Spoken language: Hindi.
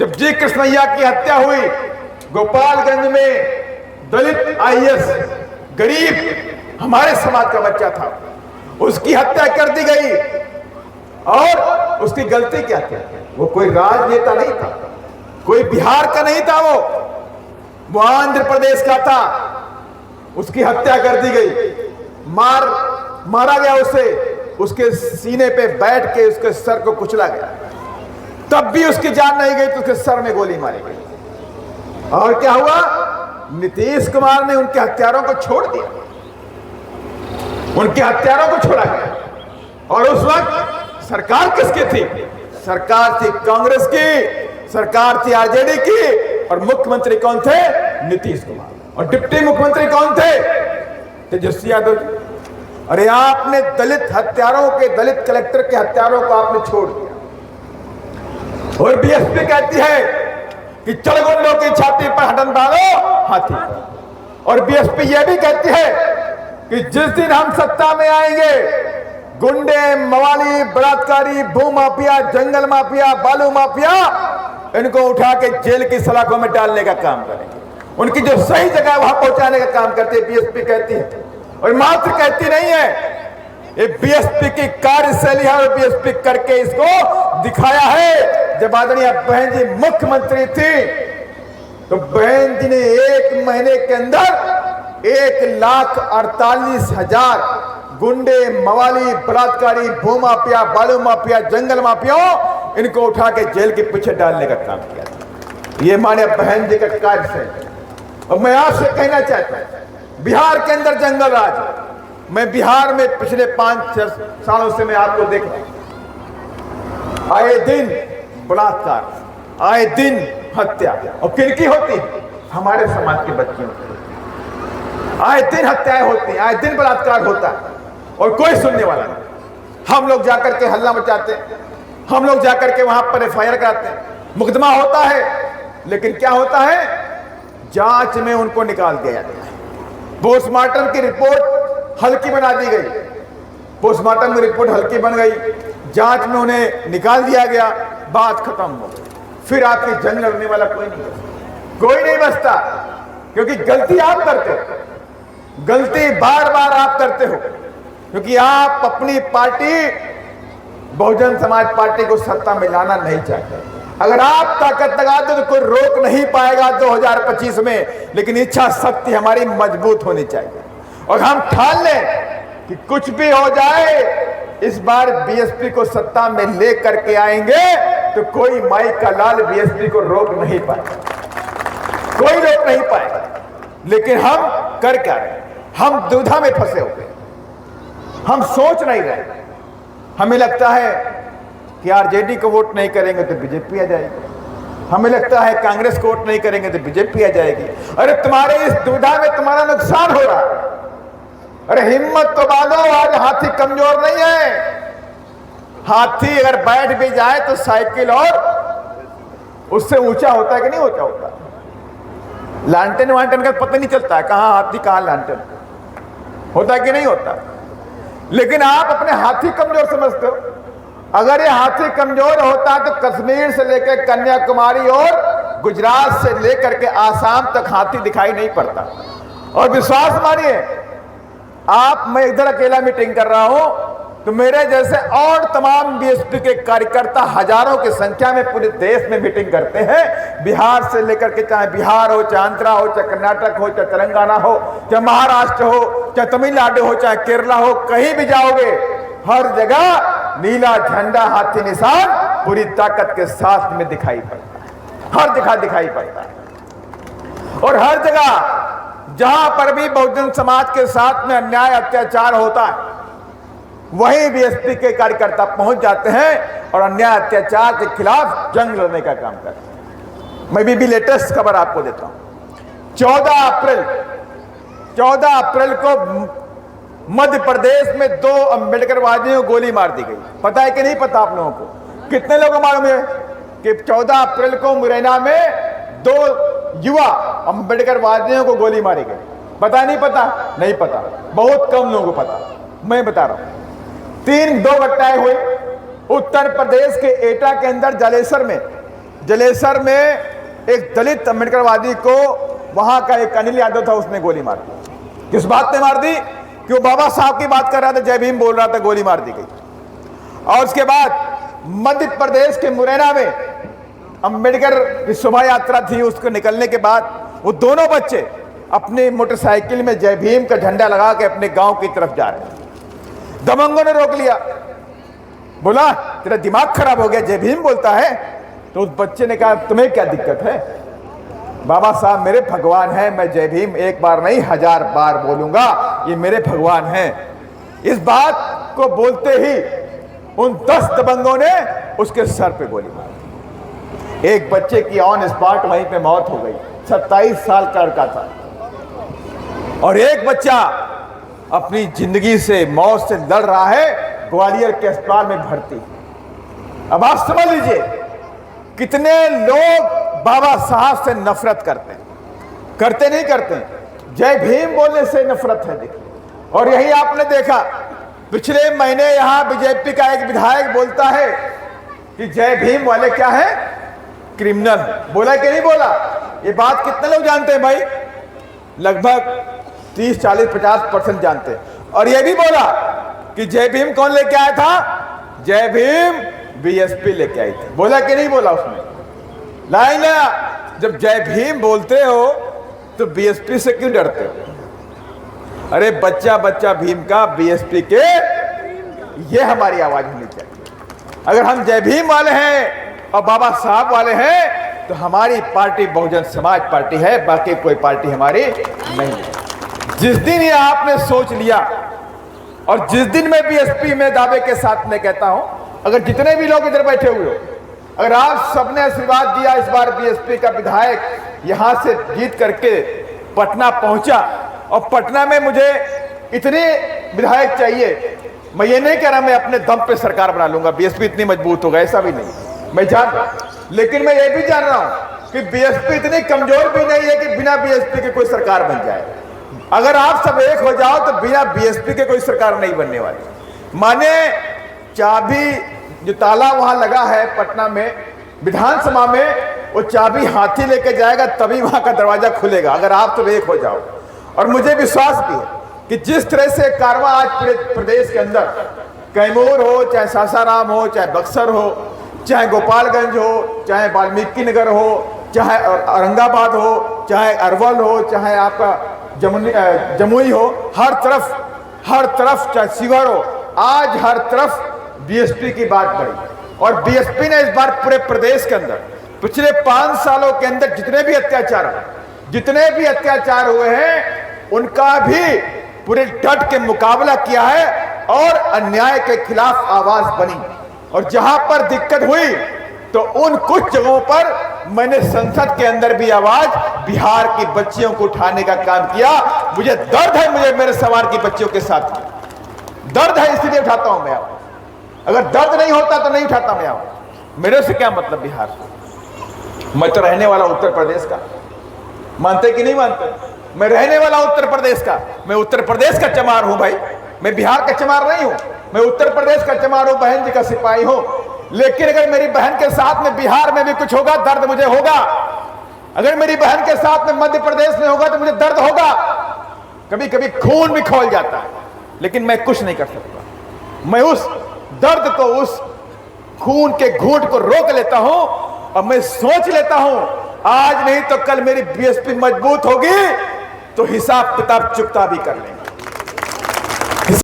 जब जी कृष्णैया की हत्या हुई, गोपालगंज में दलित आईएएस गरीब हमारे समाज का बच्चा था, उसकी हत्या कर दी गई। और उसकी गलती क्या थी? वो कोई राजनेता नहीं था, कोई बिहार का नहीं था, वो आंध्र प्रदेश का था। उसकी हत्या कर दी गई, मारा गया उसे, उसके सीने पे बैठ के उसके सर को कुचला गया। तब भी उसकी जान नहीं गई तो उसके सर में गोली मारी गई। और क्या हुआ? नीतीश कुमार ने उनके हत्यारों को छोड़ दिया, उनके हत्यारों को छोड़ा गया। और उस वक्त सरकार किसकी थी? सरकार थी कांग्रेस की, सरकार थी आरजेडी की। और मुख्यमंत्री कौन थे? नीतीश कुमार। और डिप्टी मुख्यमंत्री कौन थे? तेजस्वी यादव जी। अरे आपने दलित हत्यारों के, दलित कलेक्टर के हत्यारों को आपने छोड़ दिया। और बीएसपी कहती है कि चलगुंडों की छाती पर हटन बांधो हाथी। और बीएसपी यह भी कहती है कि जिस दिन हम सत्ता में आएंगे, गुंडे, मवाली, बलात्कारी, भू माफिया, जंगल माफिया, बालू माफिया, इनको उठा के जेल की सलाखों में डालने का काम करेंगे। उनकी जो सही जगह वहां पहुंचाने का काम करते हैं बीएसपी कहती है। और मात्र कहती नहीं है, ये बीएसपी की कार्यशैली है और बीएसपी करके इसको दिखाया है। जब आदरणीय बहन जी मुख्यमंत्री थी तो बहन जी ने 1 महीने के अंदर 1,48,000 गुंडे, मवाली, बलात्कारी, भू माफिया, बालू माफिया, जंगल माफियाओं, इनको उठा के जेल के पीछे डालने का काम किया था। ये माने बहन जी का कार्य है। और मैं आपसे कहना चाहता हूं, बिहार के अंदर जंगल राज है। मैं बिहार में पिछले 5-6 सालों से मैं आपको देख रहा हूं, आए दिन बलात्कार, आए दिन हत्या। और किनकी होती है? हमारे समाज के बच्चियों की। आए दिन हत्याएं होती हैं, आए दिन बलात्कार होता है और कोई सुनने वाला नहीं। हम लोग जाकर के हल्ला मचाते हैं, हम लोग जाकर के वहां पर एफआईआर कराते हैं, मुकदमा होता है, लेकिन क्या होता है? जांच में उनको निकाल दिया जाता है। पोस्टमार्टम की रिपोर्ट हल्की बना दी गई, पोस्टमार्टम की रिपोर्ट हल्की बन गई, जांच में उन्हें निकाल दिया गया, बात खत्म हो गई। फिर आपकी जंग लड़ने वाला कोई नहीं बचता, क्योंकि गलती आप करते हो, गलती बार बार आप करते हो, क्योंकि आप अपनी पार्टी बहुजन समाज पार्टी को सत्ता में लाना नहीं चाहते। अगर आप ताकत लगा दो तो कोई रोक नहीं पाएगा 2025 में, लेकिन इच्छा शक्ति हमारी मजबूत होनी चाहिए। और हम ठान लें कि कुछ भी हो जाए, इस बार बीएसपी को सत्ता में ले करके आएंगे तो कोई माई का लाल बीएसपी को रोक नहीं पाएगा, कोई रोक नहीं पाएगा। लेकिन हम कर क्या रहे? हम दुविधा में फंसे हो गए, हम सोच नहीं रहे। हमें लगता है कि आरजेडी को वोट नहीं करेंगे तो बीजेपी आ जाएगी, हमें लगता है कांग्रेस को वोट नहीं करेंगे तो बीजेपी आ जाएगी। अरे तुम्हारे इस दुविधा में तुम्हारा नुकसान हो रहा है। अरे हिम्मत तो बांधो, आज हाथी कमजोर नहीं है। हाथी अगर बैठ भी जाए तो साइकिल और उससे ऊंचा होता है कि नहीं ऊंचा होता? लांटेन वांटेन का पता नहीं चलता है कहां हाथी कहां लांटेन, होता है कि नहीं होता? लेकिन आप अपने हाथी कमजोर समझते हो। अगर ये हाथी कमजोर होता तो कश्मीर से लेकर कन्याकुमारी और गुजरात से लेकर के आसाम तक हाथी दिखाई नहीं पड़ता। और विश्वास मानिए आप, मैं इधर अकेला मीटिंग कर रहा हूं तो मेरे जैसे और तमाम बीएसपी के कार्यकर्ता हजारों की संख्या में पूरे देश में मीटिंग करते हैं। बिहार से लेकर के, चाहे बिहार हो, चाहे आंध्रा हो, चाहे कर्नाटक हो, चाहे तेलंगाना हो, चाहे महाराष्ट्र हो, चाहे तमिलनाडु हो, चाहे केरला हो, कहीं भी जाओगे हर जगह नीला झंडा, हाथी निशान पूरी ताकत के साथ में दिखाई पड़ता है, हर जगह दिखाई पड़ता है। और हर जगह जहां पर भी बहुजन समाज के साथ में अन्याय अत्याचार होता है, वहीं बीएसपी के कार्यकर्ता पहुंच जाते हैं और अन्याय अत्याचार के खिलाफ जंग लड़ने का काम करते हैं। मैं भी लेटेस्ट खबर आपको देता हूं। 14 अप्रैल को मध्य प्रदेश में 2 अम्बेडकरवादियों को गोली मार दी गई। पता है कि नहीं पता आप लोगों को? कितने लोगों को मालूम है कि 14 अप्रैल को मुरैना में 2 युवा अम्बेडकरवादियों को गोली मारी गई? पता नहीं पता? नहीं पता, बहुत कम लोगों को पता। मैं बता रहा हूं, 2 घटनाएं हुई उत्तर प्रदेश के एटा के अंदर, जलेसर में जलेसर में एक दलित अम्बेडकरवादी को वहां का एक अनिल यादव था, उसने गोली मार दी। किस बात ने मार दी? कि वो बाबा साहब की बात कर रहा था, जय भीम बोल रहा था, गोली मार दी गई। और उसके बाद मध्य प्रदेश के मुरैना में अम्बेडकर की शोभा यात्रा थी, उसको निकलने के बाद वो दोनों बच्चे अपनी मोटरसाइकिल में जय भीम का झंडा लगा के अपने गांव की तरफ जा रहे थे। दबंगों ने रोक लिया, बोला तेरा दिमाग खराब हो गया, जय भीम बोलता है? तो उस बच्चे ने कहा तुम्हें क्या दिक्कत है? बाबा साहब मेरे भगवान हैं, मैं जय भीम एक बार नहीं 1000 बार बोलूंगा, ये मेरे भगवान हैं। इस बात को बोलते ही उन 10 दबंगों ने उसके सर पे गोली मारी। एक बच्चे की ऑन स्पॉट वहीं पे मौत हो गई, 27 साल का लड़का था। और एक बच्चा अपनी जिंदगी से, मौत से लड़ रहा है, ग्वालियर के अस्पताल में भर्ती। अब आप समझ लीजिए कितने लोग बाबा साहब से नफरत करते हैं। करते नहीं करते, जय भीम बोलने से नफरत है। देखिए, और यही आपने देखा पिछले महीने यहां बीजेपी का एक विधायक बोलता है कि जय भीम वाले क्या है? क्रिमिनल। बोला कि नहीं बोला? ये बात कितने लोग जानते हैं भाई? लगभग 30, 40, 50% जानते हैं। और ये भी बोला कि जय भीम कौन लेके आया था? जय भीम बीएसपी लेके आई थी। बोला कि नहीं बोला उसने? लाइन, जब जय भीम बोलते हो तो बीएसपी से क्यों डरते हो? अरे बच्चा बच्चा भीम का, बीएसपी के, ये हमारी आवाज होनी चाहिए। अगर हम जय भीम वाले हैं और बाबा साहब वाले हैं तो हमारी पार्टी बहुजन समाज पार्टी है, बाकी कोई पार्टी हमारी नहीं है। जिस दिन ये आपने सोच लिया, और जिस दिन मैं बीएसपी में दावे के साथ में कहता हूं, अगर जितने भी लोग इधर बैठे हुए हो, अगर आप सबने आशीर्वाद दिया, इस बार बीएसपी का विधायक यहां से जीत करके पटना पहुंचा, और पटना में मुझे इतने विधायक चाहिए, मैं ये नहीं कह रहा मैं अपने दम पे सरकार बना लूंगा, बीएसपी इतनी मजबूत होगा, ऐसा भी नहीं, मैं जान रहा हूं। लेकिन मैं ये भी जान रहा हूं कि बीएसपी इतनी कमजोर भी नहीं है कि बिना बीएसपी के कोई सरकार बन जाए। अगर आप सब एक हो जाओ तो बिना बीएसपी के कोई सरकार नहीं बनने वाली। माने चाबी, जो ताला वहां लगा है पटना में विधानसभा में, वो चाबी हाथी लेके जाएगा तभी वहां का दरवाजा खुलेगा, अगर आप सब एक हो जाओ। और मुझे विश्वास भी है कि जिस तरह से कारवां आज पूरे प्रदेश के अंदर, कैमूर हो, चाहे सासाराम हो, चाहे बक्सर हो, चाहे गोपालगंज हो, चाहे वाल्मीकि नगर हो, चाहे औरंगाबाद हो, चाहे अरवल हो, चाहे आपका जमुई हो, हर तरफ चाहे शिवहर हो, आज हर तरफ बीएसपी की बात बढ़ी। और बीएसपी ने इस बार पूरे प्रदेश के अंदर पिछले 5 सालों के अंदर जितने भी अत्याचार हुए हैं, उनका भी पूरे डट के मुकाबला किया है और अन्याय के खिलाफ आवाज बनी। और जहां पर दिक्कत हुई तो उन कुछ जगहों पर मैंने संसद के अंदर भी आवाज बिहार की बच्चियों को उठाने का काम किया। मुझे दर्द है, मुझे मेरे सवार की बच्चियों के साथ दर्द है, इसलिए उठाता हूं मैं आवाज। अगर दर्द नहीं होता तो नहीं उठाता मैं आवाज। मेरे से क्या मतलब बिहार से? मैं तो रहने वाला उत्तर प्रदेश का, मानते कि नहीं मानते? मैं रहने वाला उत्तर प्रदेश का, मैं उत्तर प्रदेश का चमार हूं भाई, मैं बिहार का चमार नहीं हूं, मैं उत्तर प्रदेश का चमार हूं, बहन जी का सिपाही हूं। लेकिन अगर मेरी बहन के साथ में बिहार में भी कुछ होगा, दर्द मुझे होगा। अगर मेरी बहन के साथ में मध्य प्रदेश में होगा तो मुझे दर्द होगा, कभी कभी खून भी खौल जाता है, लेकिन मैं कुछ नहीं कर सकता। मैं उस दर्द को, उस खून के घूंट को रोक लेता हूं और मैं सोच लेता हूं आज नहीं तो कल मेरी बीएसपी मजबूत होगी तो हिसाब किताब चुकता भी कर लेंगे।